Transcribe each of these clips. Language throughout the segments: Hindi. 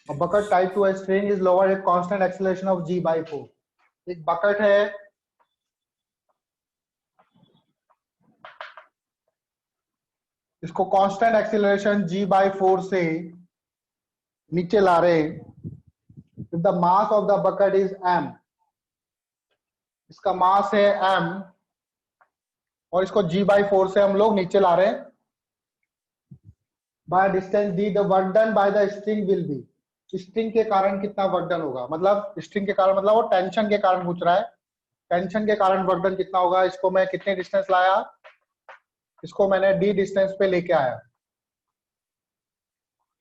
A bucket tied to a string is lowered at constant acceleration of g by 4. एक bucket है, इसको कांस्टेंट एक्सीलरेशन g by 4 से नीचे ला रहे। If the mass of the bucket is m, इसका मास है m और इसको g by 4 से हम लोग नीचे ला रहे हैं। By distance d, the work done by the string will be, string के कारण कितना वर्क डन होगा, मतलब स्ट्रिंग के कारण मतलब वो टेंशन के कारण पूछ रहा है, टेंशन के कारण वर्क डन कितना होगा। इसको मैं कितने डिस्टेंस लाया, इसको मैंने d डिस्टेंस पे लेके आया,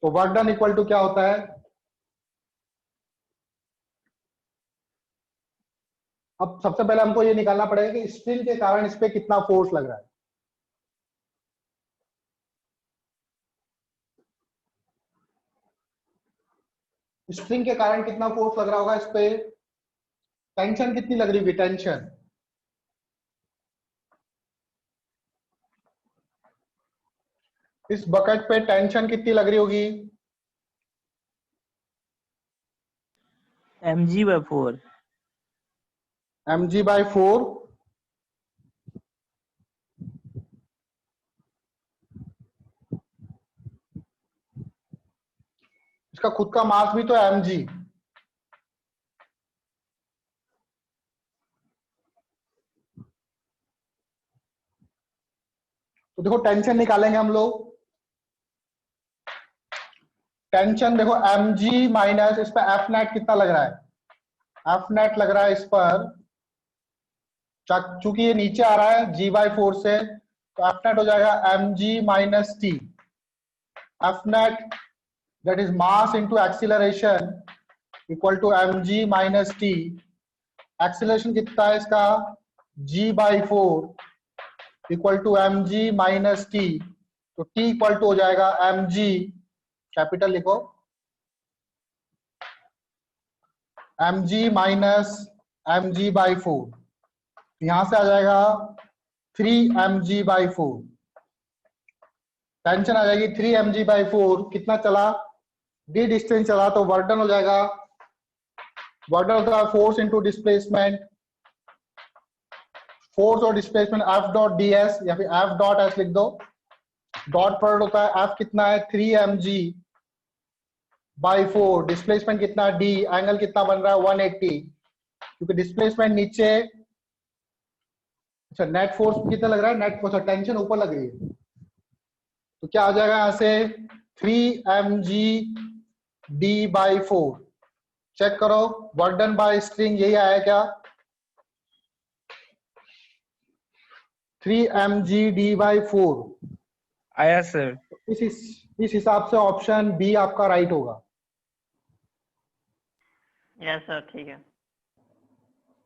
तो वर्क डन इक्वल टू क्या होता है, अब सबसे पहले हमको ये निकालना पड़ेगा कि स्ट्रिंग के कारण इस पे कितना फोर्स लग रहा है। स्ट्रिंग के कारण कितना फोर्स लग रहा होगा इस पे, टेंशन कितनी लग रही होगी, टेंशन इस बकेट पे टेंशन कितनी लग रही होगी, mg/4 mg/4। इसका खुद का मास भी तो mg, तो देखो टेंशन निकालेंगे हम लोग। टेंशन देखो mg माइनस इस पर एफ नेट कितना लग रहा है, एफ नेट लग रहा है इस पर, चूंकि ये नीचे आ रहा है g/4 से, तो एफ नेट हो जाएगा mg minus T. F net that is mass into acceleration equal to mg minus T. Acceleration कितना है इसका, g/4 equal to mg minus T, तो t इक्वल टू हो जाएगा mg, कैपिटल लिखो, mg माइनस mg/4, यहां से आ जाएगा 3mg/4, टेंशन आ जाएगी 3mg/4, कितना चला, d डिस्टेंस चला, तो वर्क डन हो जाएगा, वर्क डन होता है फोर्स इनटू डिस्प्लेसमेंट, फोर्स और डिस्प्लेसमेंट F डॉट ds या फिर F डॉट s लिख दो, डॉट प्रोडक्ट होता है F कितना है 3mg/4, डिस्प्लेसमेंट कितना d, एंगल कितना बन रहा है 180, क्योंकि डिस्प्लेसमेंट नीचे, अच्छा नेट फोर्स कितना लग रहा है, नेट फोर्स टेंशन ऊपर लग रही है, तो क्या आ जाएगा यहां से 3mg/d/4। चेक करो वर्क डन बाय स्ट्रिंग यही आया क्या, 3mg/d/4 आया सर। इस हिसाब से ऑप्शन बी आपका राइट होगा। यस सर, ठीक है।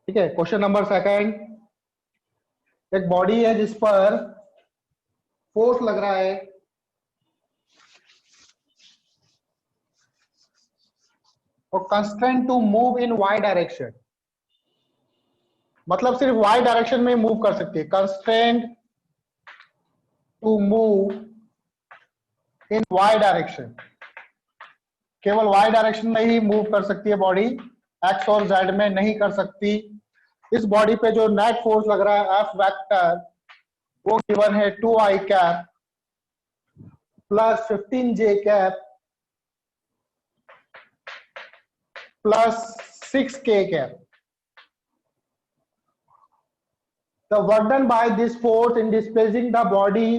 ठीक है, क्वेश्चन नंबर सेकंड, एक बॉडी है जिस पर फोर्स लग रहा है, और constraint to move in Y direction, मतलब सिर्फ वाई डायरेक्शन में मूव कर सकती है, constraint to move in Y direction, केवल वाई डायरेक्शन में ही मूव कर सकती है बॉडी, एक्स और जेड में नहीं कर सकती। इस बॉडी पे जो नेट फोर्स लग रहा है एफ वेक्टर, वो गिवन है 2i cap plus 15j cap plus 6k cap. The work done by this force in displacing the body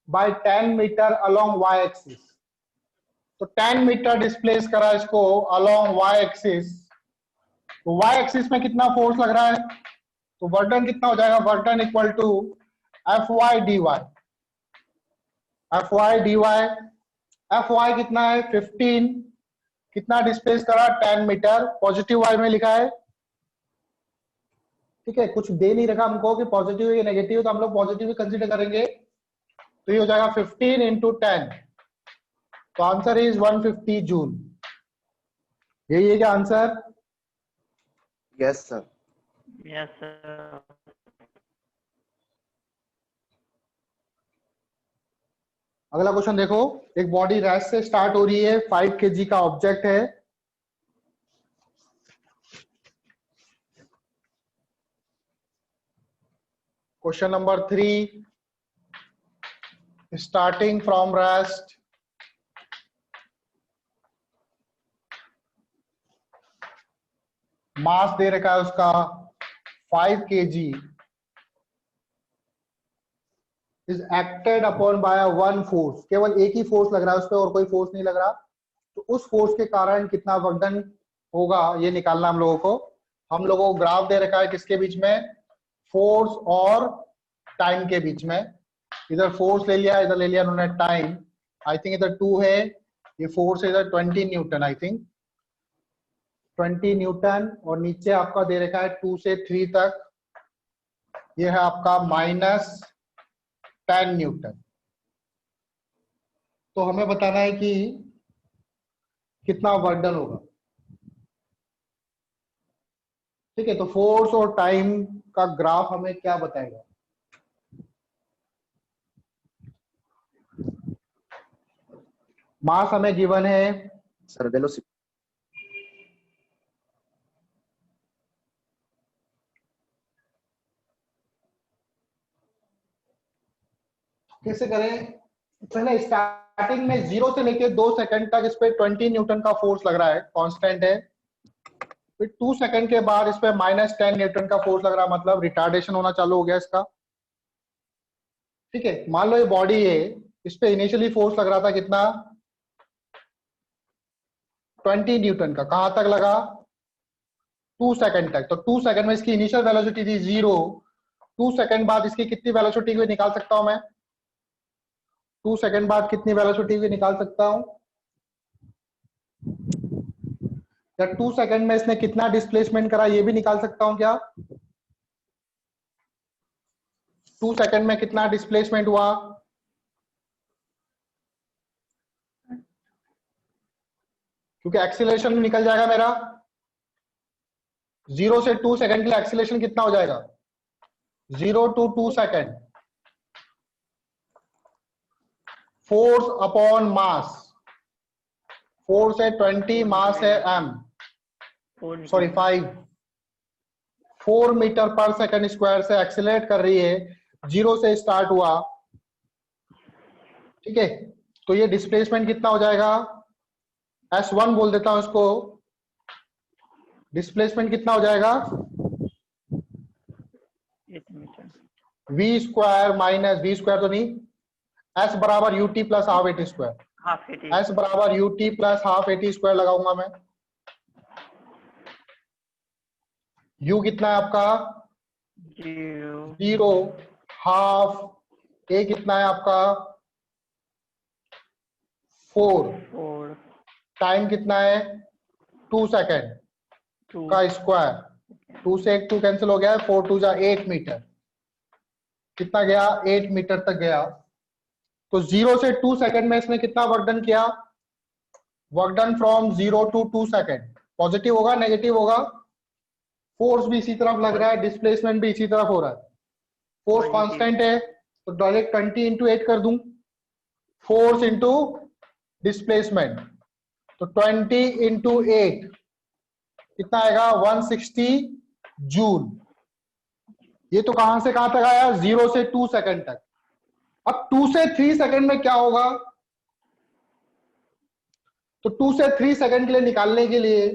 by 10 meter along y-axis, तो 10 मीटर डिस्प्लेस करा इसको along y-axis, तो y-axis में कितना फोर्स लग रहा है, तो वर्क डन कितना हो जाएगा, work done equal to Fy dy, Fy dy, Fy कितना है 15, कितना डिस्प्लेस करा 10 मीटर, पॉजिटिव y में लिखा है, ठीक है, कुछ दे नहीं रखा हमको कि पॉजिटिव या नेगेटिव, तो हम लोग पॉजिटिव ही कंसीडर करेंगे, तो ये हो जाएगा 15 इंटू 10, तो आंसर इज 150 जूल। यही है क्या answer? Yes sir. Yes sir. अगला क्वेश्चन देखो, एक बॉडी रेस्ट से स्टार्ट हो रही है, 5 kg का ऑब्जेक्ट है, question number 3, starting from rest, mass दे रखा है उसका 5 kg, is acted upon by one force, केवल एक ही फोर्स लग रहा है उस पर और कोई फोर्स नहीं लग रहा, तो उस फोर्स के कारण कितना वर्कडन होगा ये निकालना हम लोगों को। हम लोगों को ग्राफ दे रखा है किसके बीच में, फोर्स और टाइम के बीच में। इधर फोर्स ले लिया, इधर ले लिया उन्होंने टाइम। आई थिंक इधर 2 है, ये फोर्स है इधर 20 न्यूटन, आई थिंक 20 न्यूटन, और नीचे आपका दे रखा है 2 से 3 तक, ये है आपका -10 न्यूटन। तो हमें बताना है कि कितना वर्कडन होगा। ठीक है, तो फोर्स और टाइम का ग्राफ हमें क्या बताएगा। मास हमें गिवन है Sir, velocity. कैसे करें, पहले स्टार्टिंग में 0 से लेके 2 सेकंड तक इस पे 20 न्यूटन का फोर्स लग रहा है, कांस्टेंट है। फिर 2 सेकंड के बाद इस पे -10 न्यूटन का फोर्स लग रहा है, मतलब रिटार्डेशन होना चालू हो गया इसका। ठीक है, मान लो ये बॉडी है, इस पे इनिशियली फोर्स लग रहा था कितना, 20 न्यूटन का। कहां तक लगा, 2 सेकंड तक। तो 2 सेकंड में इसकी इनिशियल वेलोसिटी थी 0, 2 सेकंड बाद इसकी कितनी वेलोसिटी को निकाल सकता हूं मैं, 2 सेकंड बाद कितनी वेलोसिटी को निकाल सकता हूं, या 2 सेकंड में इसने कितना डिस्प्लेसमेंट करा ये भी निकाल सकता हूं क्या, 2 सेकंड में कितना डिस्प्लेसमेंट हुआ। क्योंकि एक्सीलरेशन निकल जाएगा मेरा, 0 से 2 सेकंड के लिए एक्सीलरेशन कितना हो जाएगा, 0 to 2 second, force upon mass, force है 20, मास है m, सॉरी 5, 4 मीटर पर सेकंड स्क्वायर से एक्सीलरेट कर रही है, 0 से स्टार्ट हुआ। ठीक है, तो ये डिस्प्लेसमेंट कितना हो जाएगा, S1 बोल देता हूं इसको, डिस्प्लेसमेंट कितना हो जाएगा, v square minus v square तो नहीं, s बराबर ut plus half eighty square, s बराबर ut plus half eighty square लगाऊंगा मैं। u कितना है आपका 0, हाफ, a कितना है आपका 4, टाइम कितना है 2 सेकेंड का स्क्वायर, 2 से 1 2 कैंसिल हो गया है, 4 2 जा 8 मीटर, कितना गया 8 मीटर तक गया। तो 0 से 2 सेकंड में इसने कितना वर्क डन किया, work done from 0 to 2 second, positive होगा नेगेटिव होगा, फोर्स भी इसी तरफ लग रहा है, डिस्प्लेसमेंट भी इसी तरफ हो रहा है, फोर्स कांस्टेंट है तो डायरेक्ट 20 into 8 कर दूं, फोर्स इंटू डिस्प्लेसमेंट, तो 20 into 8 कितना आएगा 160 जूल। ये तो कहां से कहां तक आया, 0 से 2 सेकंड तक। अब 2 से 3 सेकंड में क्या होगा, तो 2 से 3 सेकंड के लिए निकालने के लिए,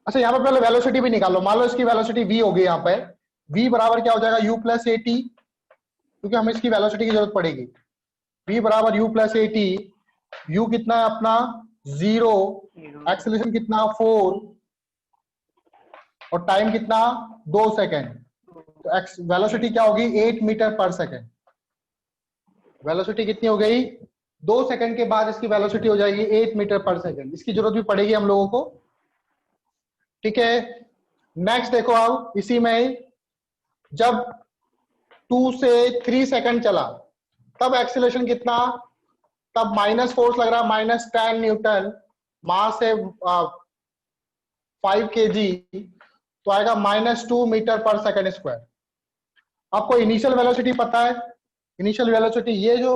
अच्छा यहां पर पहले वेलोसिटी भी निकालो। मान लो इसकी वेलोसिटी v होगी, यहाँ पे v बराबर क्या हो जाएगा u प्लस ए टी, क्योंकि हमें इसकी वेलोसिटी की जरूरत पड़ेगी। v बराबर u plus A T, u कितना है अपना 0, एक्सेलरेशन कितना 4, और टाइम कितना 2 सेकेंड, तो वेलोसिटी क्या होगी 8 मीटर पर सेकेंड। वेलोसिटी कितनी हो गई, 2 सेकंड के बाद इसकी वेलोसिटी हो जाएगी 8 मीटर पर सेकंड, इसकी जरूरत भी पड़ेगी हम लोगों को। ठीक है, नेक्स्ट देखो आप, इसी में जब 2 से 3 सेकंड चला तब एक्सीलरेशन कितना, तब माइनस फोर्स लग रहा है -10 न्यूटन, मास है 5 kg, तो आएगा -2 मीटर पर सेकंड स्क्वायर। आपको इनिशियल वेलोसिटी पता है, इनिशियल वेलोसिटी ये जो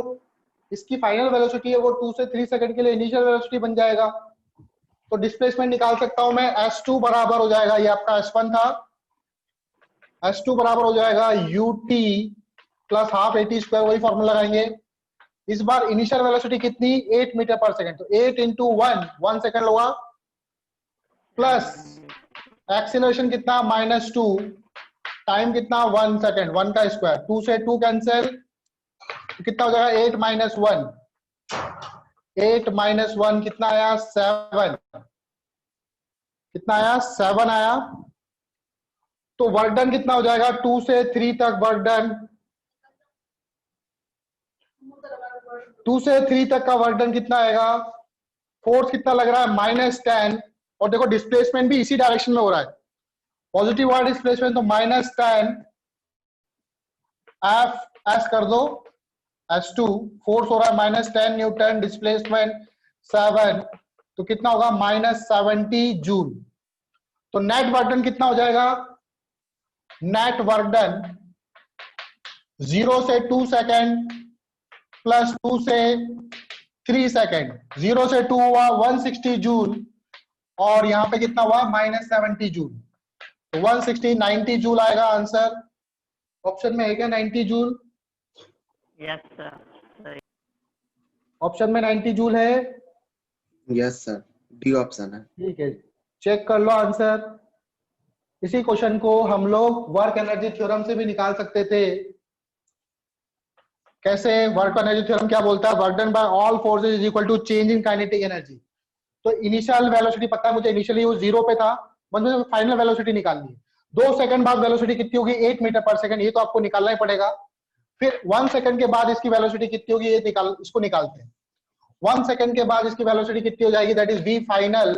इसकी फाइनल वेलोसिटी है वो 2 से 3 सेकंड के लिए इनिशियल वेलोसिटी बन जाएगा। तो डिस्प्लेसमेंट निकाल सकता हूं मैं, S2 बराबर हो जाएगा, ये आपका S1 था, S2 बराबर हो जाएगा ut plus half AT square, वही फॉर्मूला लगाएंगे। इस बार इनिशियल वेलोसिटी कितनी 8 मीटर पर सेकंड, तो 8 इंटू 1 सेकंड होगा, प्लस एक्सीलरेशन कितना -2, टाइम कितना 1 सेकंड, 1 का स्क्वायर, 2 से 2 कैंसिल, तो कितना हो जाएगा 8 - 1, 8 - 1 कितना आया 7, कितना आया 7 आया। तो वर्क डन कितना हो जाएगा 2 से 3 तक वर्क डन, 2 से 3 तक का वर्क डन कितना आएगा, फोर्स कितना लग रहा है -10, और देखो डिस्प्लेसमेंट भी इसी डायरेक्शन में हो रहा है, पॉजिटिव वाला डिस्प्लेसमेंट, तो -10 एफ एस कर दो S2, फोर्स हो रहा है -10 न्यूटन, डिस्प्लेसमेंट 7, तो कितना होगा -70 जूल। तो नेट वर्क डन कितना हो जाएगा, नेट वर्क डन 0 से 2 सेकेंड प्लस 2 से 3 सेकेंड, 0 से 2 हुआ 160 जूल, और यहां पे कितना हुआ -70 जूल, तो 160 90 जूल आएगा आंसर। ऑप्शन में है क्या 90 जूल, यस सर, सही। ऑप्शन में 90 जूल है, यस सर, डी ऑप्शन है। ठीक है, चेक कर लो आंसर। इसी क्वेश्चन को हम लोग वर्क एनर्जी थ्योरम से भी निकाल सकते थे। कैसे, वर्क एनर्जी थ्योरम क्या बोलता है, work done by all forces is equal to change in kinetic energy. तो इनिशियल वेलोसिटी पता है मुझे, इनिशियली वो 0 पे था, मुझे फाइनल वेलोसिटी निकालनी है। 2 सेकंड बाद वेलोसिटी कितनी होगी 8 मीटर पर सेकंड, ये तो आपको निकालना ही पड़ेगा। फिर 1 सेकंड के बाद इसकी वेलोसिटी कितनी होगी, ये इसको निकालते हैं। 1 सेकंड के बाद इसकी वेलोसिटी कितनी हो जाएगी, that is v final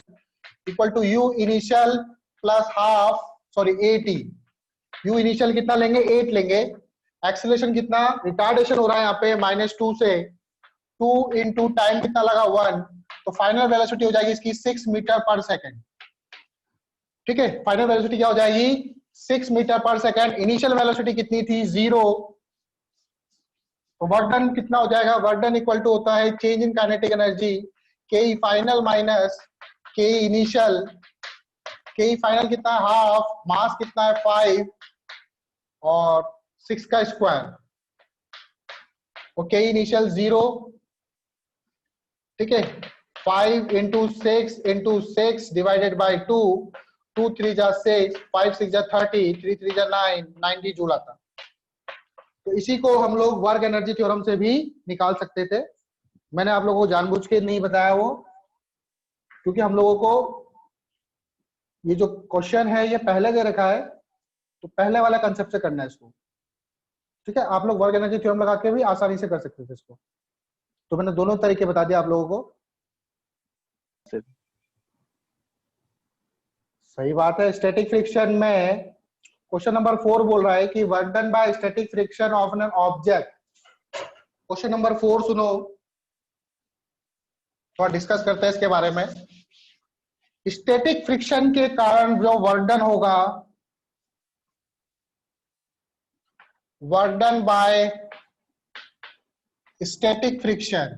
equal to u initial plus half, sorry 8 u initial कितना लेंगे 8 लेंगे, एक्सीलरेशन कितना, रिटार्डेशन हो रहा है यहाँ पे -2 से 2 इंटू टाइम कितना लगा 1, तो फाइनल वेलोसिटी हो जाएगी इसकी 6 मीटर पर सेकंड। ठीक है, फाइनल वेलोसिटी क्या हो जाएगी 6 मीटर पर सेकंड, इनिशियल वेलोसिटी कितनी थी 0, तो वर्क डन कितना हो जाएगा, वर्क डन इक्वल टू होता है चेंज इन काइनेटिक एनर्जी के फाइनल माइनस के इनिशियल, के फाइनल कितना है हाफ, मास कितना है 5 और 6 का स्क्वायर, ओके इनिशियल 0, ठीक है 5 इंटू 6 डिवाइडेड बाई 2, 2 3 जा 6, 5 6 जा 30, 3 3 जा 9, 90 जूल आता। तो इसी को हम लोग वर्क एनर्जी थ्योरम से भी निकाल सकते थे। मैंने आप लोगों को जानबूझ के नहीं बताया वो, क्योंकि हम लोगों को ये जो क्वेश्चन है ये पहले दे रखा है, तो पहले वाला कंसेप्ट से करना है इसको। ठीक है, आप लोग वर्क एनर्जी थ्योरम लगा के भी आसानी से कर सकते थे इसको, तो मैंने दोनों तरीके बता दिया आप लोगों को। सही बात है। स्टैटिक फ्रिक्शन में क्वेश्चन नंबर 4 बोल रहा है कि work done by static friction of an object. Question number 4 सुनो, थोड़ा डिस्कस करते हैं इसके बारे में। स्टैटिक फ्रिक्शन के कारण जो वर्क डन होगा, work done by static friction,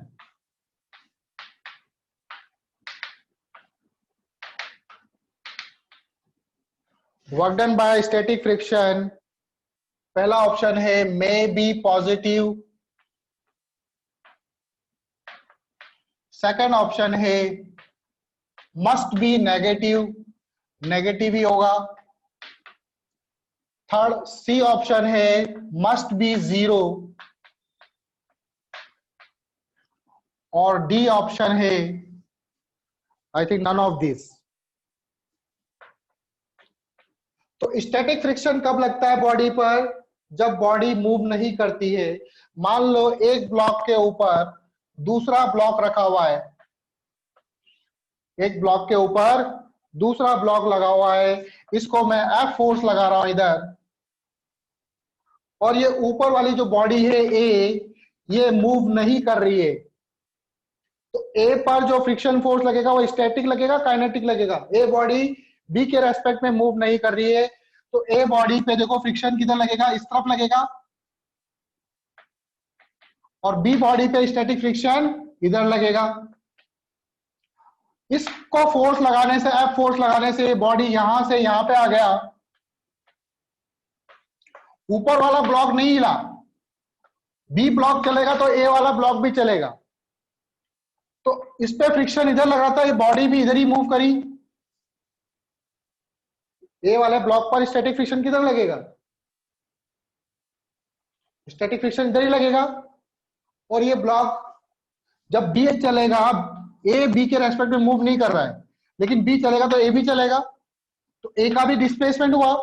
work done by static friction, पहला ऑप्शन है may be positive, second option है मस्ट बी नेगेटिव, नेगेटिव ही होगा, थर्ड सी ऑप्शन है मस्ट बी 0, और डी ऑप्शन है I think none of this. तो स्टैटिक फ्रिक्शन कब लगता है बॉडी पर, जब बॉडी मूव नहीं करती है। मान लो एक ब्लॉक के ऊपर दूसरा ब्लॉक रखा हुआ है, एक ब्लॉक के ऊपर दूसरा ब्लॉक लगा हुआ है, इसको मैं F फोर्स लगा रहा हूं इधर, और ये ऊपर वाली जो बॉडी है A, ये मूव नहीं कर रही है, तो A पर जो फ्रिक्शन फोर्स लगेगा वो स्टैटिक लगेगा काइनेटिक लगेगा। A बॉडी B के रेस्पेक्ट में मूव नहीं कर रही है, तो A बॉडी पे देखो फ्रिक्शन किधर लगेगा, इस तरफ लगेगा, और B बॉडी पे स्टैटिक फ्रिक्शन इधर लगेगा। इसको फोर्स लगाने से, F फोर्स लगाने से बॉडी यहां से यहां पे आ गया, ऊपर वाला ब्लॉक नहीं हिला, बी ब्लॉक चलेगा तो ए वाला ब्लॉक भी चलेगा। तो इस पे फ्रिक्शन इधर लग रहा था, ये बॉडी भी इधर ही मूव करी, ए वाले ब्लॉक पर स्टैटिक फ्रिक्शन किधर लगेगा, स्टैटिक फ्रिक्शन इधर ही लगेगा। और ये ब्लॉक जब बी चलेगा, ए बी के रेस्पेक्ट में मूव नहीं कर रहा है, लेकिन बी चलेगा तो ए भी चलेगा, तो ए का भी डिस्प्लेसमेंट हुआ,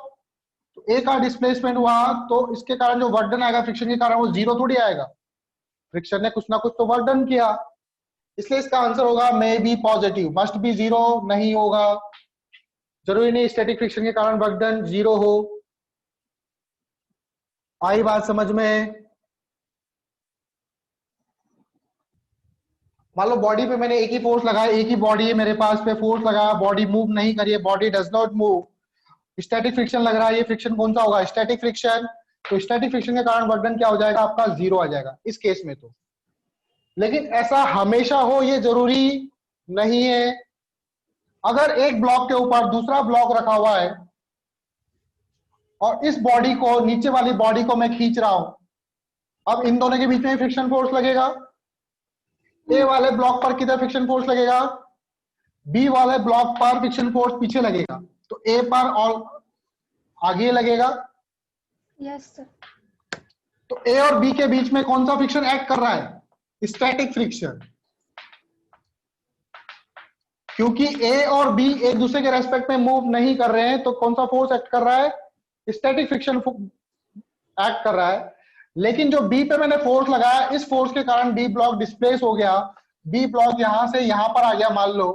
तो ए का डिस्प्लेसमेंट हुआ तो इसके कारण जो वर्क डन आएगा फ्रिक्शन के कारण वो जीरो थोड़ी आएगा, फ्रिक्शन ने कुछ ना कुछ तो वर्क डन किया। इसलिए इसका आंसर होगा मे be positive, must be zero नहीं होगा, जरूरी नहीं स्टैटिक फ्रिक्शन के कारण वर्क डन जीरो हो। आई बात समझ में? मान लो बॉडी पे मैंने एक ही फोर्स लगाया, एक ही बॉडी है मेरे पास, पे फोर्स लगाया, बॉडी मूव नहीं करिए, body does not move, static friction लग रहा है, ये फ्रिक्शन कौन सा होगा, स्टैटिक फ्रिक्शन। तो स्टैटिक फ्रिक्शन के कारण वर्क डन क्या हो जाएगा आपका, जीरो आ जाएगा इस केस में तो। लेकिन ऐसा हमेशा हो ये जरूरी नहीं है। अगर एक ब्लॉक के ऊपर दूसरा ब्लॉक रखा हुआ है और इस बॉडी को, नीचे वाली बॉडी को मैं खींच रहा हूं, अब इन दोनों के बीच में फ्रिक्शन फोर्स लगेगा। ए वाले ब्लॉक पर किधर फ्रिक्शन फोर्स लगेगा, बी वाले ब्लॉक पर फ्रिक्शन फोर्स पीछे लगेगा, तो ए पर और आगे लगेगा। Yes sir. तो ए और बी के बीच में कौन सा फ्रिक्शन एक्ट कर रहा है, स्टैटिक फ्रिक्शन। क्योंकि ए और बी एक दूसरे के रेस्पेक्ट में मूव नहीं कर रहे हैं, तो कौन सा फोर्स एक्ट कर रहा है, स्टैटिक फ्रिक्शन एक्ट कर रहा है। लेकिन जो बी पे मैंने फोर्स लगाया, इस फोर्स के कारण बी ब्लॉक डिस्प्लेस हो गया, बी ब्लॉक यहां से यहां पर आ गया, मान लो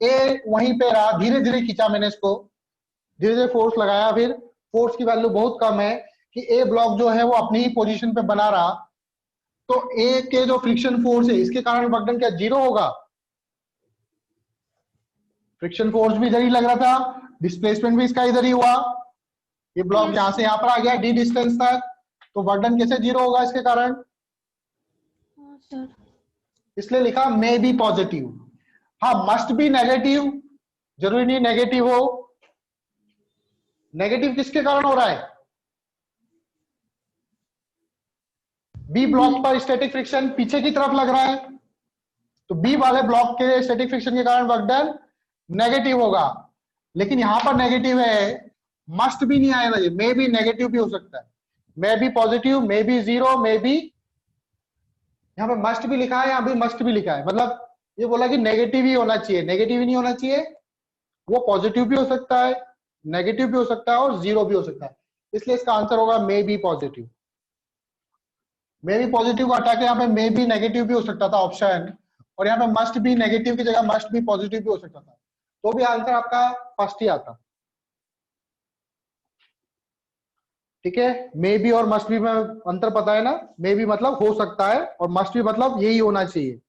ए वहीं पे रहा, धीरे धीरे खींचा मैंने इसको, धीरे धीरे फोर्स लगाया, फिर फोर्स की वैल्यू बहुत कम है कि ए ब्लॉक जो है वो अपनी ही पोजीशन पे बना रहा, तो ए के जो फ्रिक्शन फोर्स है इसके कारण वर्क डन क्या जीरो होगा, फ्रिक्शन फोर्स भी इधर ही लग रहा था, डिस्प्लेसमेंट भी इसका इधर ही हुआ, ये ब्लॉक Yes. यहां से यहां पर आ गया डी डिस्टेंस तक, तो वर्क डन कैसे जीरो होगा इसके कारण, हाँ सर। इसलिए लिखा मे बी पॉजिटिव। हाँ मस्ट बी नेगेटिव, जरूरी नहीं नेगेटिव हो। नेगेटिव किसके कारण हो रहा है, बी ब्लॉक पर स्टैटिक फ्रिक्शन पीछे की तरफ लग रहा है, तो बी वाले ब्लॉक के स्टैटिक फ्रिक्शन के कारण वर्क डन नेगेटिव होगा। लेकिन यहां पर नेगेटिव है, मस्ट भी नहीं आएगा, मे बी नेगेटिव भी हो सकता है, may be positive, may be zero, may be, यहाँ पे मस्ट भी लिखा है, यहाँ भी मस्ट भी लिखा है, मतलब ये बोला कि नेगेटिव ही होना चाहिए, नेगेटिव ही नहीं होना चाहिए, वो पॉजिटिव भी हो सकता है, नेगेटिव भी हो सकता है और जीरो भी हो सकता है। इसलिए इसका आंसर होगा मे be positive. May be positive को हटा के यहाँ पे मे बी नेगेटिव भी हो सकता था ऑप्शन, और यहाँ पे मस्ट बी नेगेटिव की जगह मस्ट बी पॉजिटिव भी हो सकता था, तो भी आंसर आपका फर्स्ट ही आता। ठीक है, मे बी और मस्ट बी में अंतर पता है ना, मे बी मतलब हो सकता है और मस्ट बी मतलब यही होना चाहिए।